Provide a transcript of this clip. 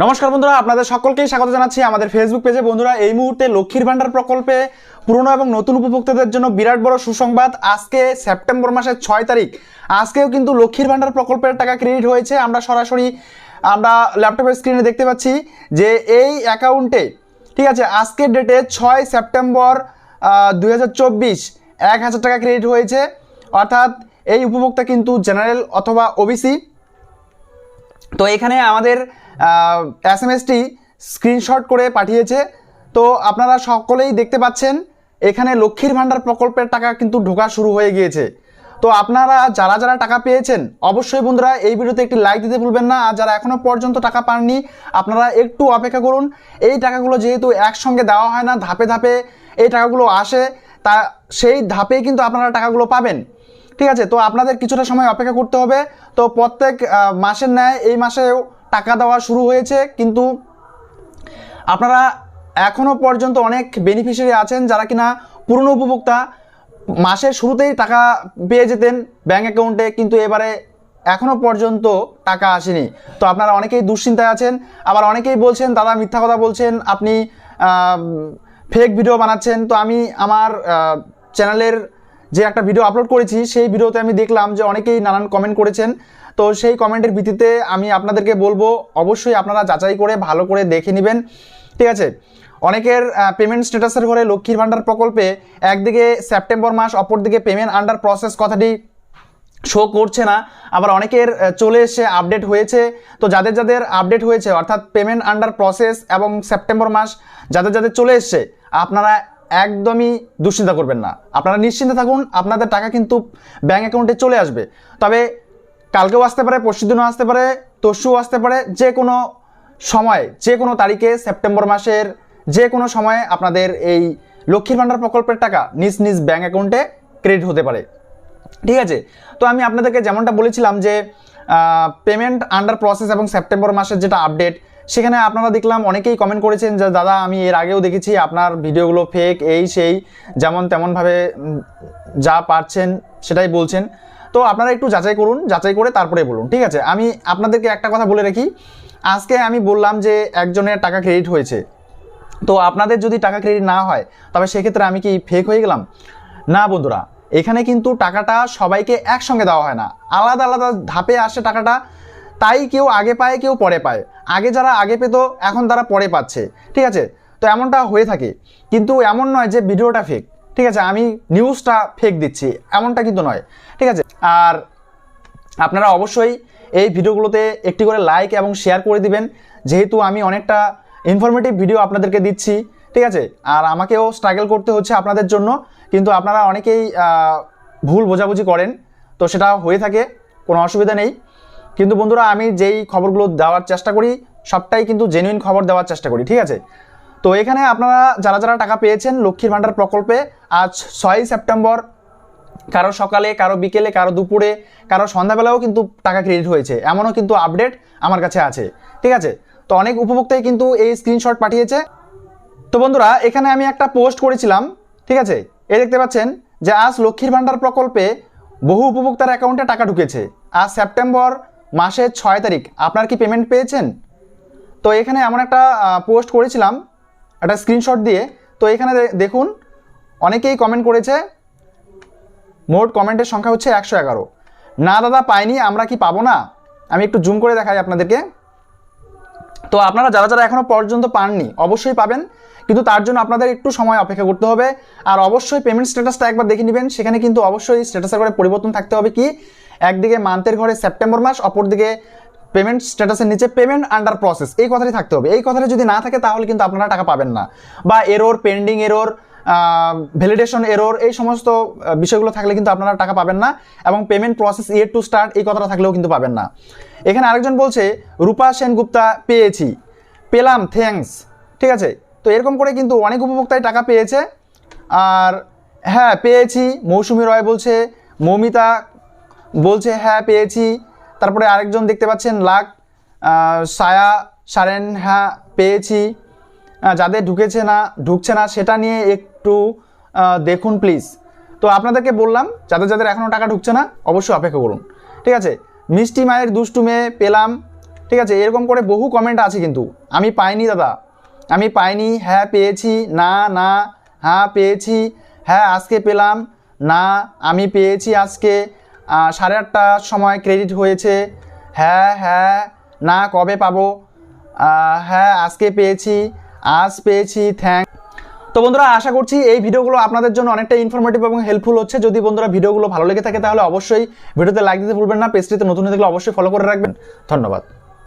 নমস্কার বন্ধুরা, আপনাদের সকলকেই স্বাগত জানাচ্ছি আমাদের ফেসবুক পেজে। বন্ধুরা, এই মুহূর্তে লক্ষ্মীর ভান্ডার প্রকল্পে পুরনো এবং নতুন উপভোক্তাদের জন্য বিরাট বড় সুসংবাদ। আজকে সেপ্টেম্বর মাসের 6 তারিখ, আজকেও কিন্তু লক্ষ্মীর ভান্ডার প্রকল্পের টাকা ক্রেডিট হয়েছে। আমরা সরাসরি ল্যাপটপের স্ক্রিনে দেখতে পাচ্ছি যে এই অ্যাকাউন্টে, ঠিক আছে, আজকের ডেটে 6 সেপ্টেম্বর 2024 1000 টাকা ক্রেডিট হয়েছে। অর্থাৎ এই উপভোক্তা কিন্তু জেনারেল অথবা ওবিসি। তো এখানে আমাদের এসএমএসটি স্ক্রিনশট করে পাঠিয়েছে। তো আপনারা সকলেই দেখতে পাচ্ছেন এখানে লক্ষ্মীর ভান্ডার প্রকল্পের টাকা কিন্তু ঢোকা শুরু হয়ে গিয়েছে। তো আপনারা যারা যারা টাকা পেয়েছেন অবশ্যই বন্ধুরা এই ভিডিওতে একটি লাইক দিতে ভুলবেন না। আর যারা এখনও পর্যন্ত টাকা পাননি আপনারা একটু অপেক্ষা করুন। এই টাকাগুলো যেহেতু একসঙ্গে দেওয়া হয় না, ধাপে ধাপে এই টাকাগুলো আসে, তা সেই ধাপেই কিন্তু আপনারা টাকাগুলো পাবেন। ঠিক আছে, তো আপনাদের কিছুটা সময় অপেক্ষা করতে হবে। তো প্রত্যেক মাসের ন্যায় এই মাসেও টাকা দেওয়া শুরু হয়েছে, কিন্তু আপনারা এখনও পর্যন্ত অনেক বেনিফিশিয়ারি আছেন যারা কিনা পুরনো উপভোক্তা, মাসের শুরুতেই টাকা পেয়ে যেতেন ব্যাঙ্ক অ্যাকাউন্টে, কিন্তু এবারে এখনও পর্যন্ত টাকা আসেনি। তো আপনারা অনেকেই দুশ্চিন্তায় আছেন। আবার অনেকেই বলছেন দাদা মিথ্যা কথা বলছেন, আপনি ফেক ভিডিও বানাচ্ছেন। তো আমি আমার চ্যানেলের যে একটা ভিডিও আপলোড করেছি সেই ভিডিওতে আমি দেখলাম যে অনেকেই নানান কমেন্ট করেছেন। তো সেই কমেন্টের ভিত্তিতে আমি আপনাদেরকে বলবো অবশ্যই আপনারা যাচাই করে ভালো করে দেখে নেবেন। ঠিক আছে, অনেকের পেমেন্ট স্ট্যাটাসের ঘরে লক্ষ্মীর ভান্ডার প্রকল্পে একদিকে সেপ্টেম্বর মাস, অপরদিকে পেমেন্ট আন্ডার প্রসেস কথাটি শো করছে না। আবার অনেকের চলে এসে আপডেট হয়েছে। তো যাদের যাদের আপডেট হয়েছে অর্থাৎ পেমেন্ট আন্ডার প্রসেস এবং সেপ্টেম্বর মাস যাদের যাদের চলে এসছে, আপনারা একদমই দুশ্চিন্তা করবেন না, আপনারা নিশ্চিন্তে থাকুন। আপনাদের টাকা কিন্তু ব্যাঙ্ক অ্যাকাউন্টে চলে আসবে। তবে কালকেও আসতে পারে, পরশুদিনও আসতে পারে, তরশুও আসতে পারে, যে কোনো সময় যে কোনো তারিখে সেপ্টেম্বর মাসের যে কোনো সময়ে আপনাদের এই লক্ষ্মীর ভান্ডার প্রকল্পের টাকা নিজ নিজ ব্যাঙ্ক অ্যাকাউন্টে ক্রেডিট হতে পারে। ঠিক আছে, তো আমি আপনাদেরকে যেমনটা বলেছিলাম যে পেমেন্ট আন্ডার প্রসেস এবং সেপ্টেম্বর মাসের যেটা আপডেট, সেখানে আপনারা দেখলাম অনেকেই কমেন্ট করেছেন যে দাদা আমি এর আগেও দেখেছি আপনার ভিডিওগুলো ফেক, এই সেই, যেমন তেমনভাবে যা পারছেন সেটাই বলছেন। তো আপনারা একটু যাচাই করুন, যাচাই করে তারপরে বলুন। ঠিক আছে, আমি আপনাদেরকে একটা কথা বলে রাখি, আজকে আমি বললাম যে একজনের টাকা ক্রেডিট হয়েছে, তো আপনাদের যদি টাকা ক্রেডিট না হয় তবে সেক্ষেত্রে আমি কি ফেক হয়ে গেলাম? না বন্ধুরা, এখানে কিন্তু টাকাটা সবাইকে একসঙ্গে দেওয়া হয় না, আলাদা আলাদা ধাপে আসে টাকাটা। তাই কেউ আগে পায়, কেউ পরে পায়। আগে যারা আগে পেতো এখন তারা পরে পাচ্ছে। ঠিক আছে, তো এমনটা হয়ে থাকে, কিন্তু এমন নয় যে ভিডিওটা ফেক। ঠিক আছে, আমি নিউজটা ফেক দিচ্ছি এমনটা কিন্তু নয়। ঠিক আছে, আর আপনারা অবশ্যই এই ভিডিওগুলোতে একটি করে লাইক এবং শেয়ার করে দিবেন, যেহেতু আমি অনেকটা ইনফরমেটিভ ভিডিও আপনাদেরকে দিচ্ছি। ঠিক আছে, আর আমাকেও স্ট্রাগল করতে হচ্ছে আপনাদের জন্য, কিন্তু আপনারা অনেকেই ভুল বোঝাবুঝি করেন, তো সেটা হয়ে থাকে, কোনো অসুবিধা নেই। কিন্তু বন্ধুরা, আমি যেই খবরগুলো দেওয়ার চেষ্টা করি সবটাই কিন্তু জেনুইন খবর দেওয়ার চেষ্টা করি। ঠিক আছে, তো এখানে আপনারা যারা যারা টাকা পেয়েছেন লক্ষ্মীর ভান্ডার প্রকল্পে আজ 6 সেপ্টেম্বর, কারো সকালে, কারো বিকেলে, কারো দুপুরে, কারো সন্ধ্যাবেলাও কিন্তু টাকা ক্রেডিট হয়েছে, এমনও কিন্তু আপডেট আমার কাছে আছে। ঠিক আছে, তো অনেক উপভোক্তাই কিন্তু এই স্ক্রিনশট পাঠিয়েছে। তো বন্ধুরা, এখানে আমি একটা পোস্ট করেছিলাম। ঠিক আছে, এই দেখতে পাচ্ছেন যে আজ লক্ষ্মীর ভান্ডার প্রকল্পে বহু উপভোক্তার অ্যাকাউন্টে টাকা ঢুকেছে। আজ সেপ্টেম্বর মাসের 6 তারিখ, আপনার কি পেমেন্ট পেয়েছেন? তো এখানে এমন একটা পোস্ট করেছিলাম একটা স্ক্রিনশট দিয়ে। তো এখানে দেখুন অনেকেই কমেন্ট করেছে, মোট কমেন্টের সংখ্যা হচ্ছে 111। না দাদা পাইনি, আমরা কি পাবো না? আমি একটু জুম করে দেখাই আপনাদেরকে। তো আপনারা যারা যারা এখনও পর্যন্ত পাননি অবশ্যই পাবেন, কিন্তু তার জন্য আপনাদের একটু সময় অপেক্ষা করতে হবে। আর অবশ্যই পেমেন্ট স্ট্যাটাসটা একবার দেখে নেবেন, সেখানে কিন্তু অবশ্যই স্ট্যাটাসের ঘরে পরিবর্তন থাকতে হবে। কি, একদিকে মান্থের ঘরে সেপ্টেম্বর মাস, অপরদিকে পেমেন্ট স্ট্যাটাসের নিচে পেমেন্ট আন্ডার প্রসেস, এই কথাটি থাকতে হবে। এই কথাটা যদি না থাকে তাহলে কিন্তু আপনারা টাকা পাবেন না, বা error, pending error, validation error, এই সমস্ত বিষয়গুলো থাকলে কিন্তু আপনারা টাকা পাবেন না। এবং payment process yet to start, এই কথাটা থাকলেও কিন্তু পাবেন না। এখানে আরেকজন বলছে রূপা সেনগুপ্তা পেয়েছি, পেলাম, থ্যাঙ্কস। ঠিক আছে, তো এরকম করে কিন্তু অনেক উপভোক্তাই টাকা পেয়েছে। আর হ্যাঁ পেয়েছি, মৌসুমী রয় বলছে, মৌমিতা বলছে হ্যাঁ পেয়েছি। তারপরে আরেকজন দেখতে পাচ্ছেন লাখ সায়া সারেন, হ্যাঁ পেয়েছি। যাদের ঢুকছে না সেটা নিয়ে একটু দেখুন প্লিজ। তো আপনাদেরকে বললাম যাদের যাদের এখনও টাকা ঢুকছে না অবশ্যই অপেক্ষা করুন। ঠিক আছে, মিষ্টি মায়ের দুষ্টু মেয়ে পেলাম। ঠিক ঠিক আছে, এরকম করে বহু কমেন্ট আছে কিন্তু আমি পাইনি দাদা, আমি পাইনি, হ্যাঁ পেয়েছি, না না, হ্যাঁ পেয়েছি, হ্যাঁ আজকে পেলাম, না আমি পেয়েছি আজকে 8:30টার সময় ক্রেডিট হয়েছে, হ্যাঁ হ্যাঁ, না কবে পাবো, হ্যাঁ আজকে পেয়েছি, আজ পেয়েছি, থ্যাংক। তো বন্ধুরা আশা করছি এই ভিডিওগুলো আপনাদের জন্য অনেকটা ইনফরমেটিভ এবং হেল্পফুল হচ্ছে। যদি বন্ধুরা ভিডিওগুলো ভালো লেগে থাকে তাহলে অবশ্যই ভিডিওতে লাইক দিতে ভুলবেন না, পেজটিতে নতুন হয়ে থাকলে অবশ্যই ফলো করে রাখবেন। ধন্যবাদ।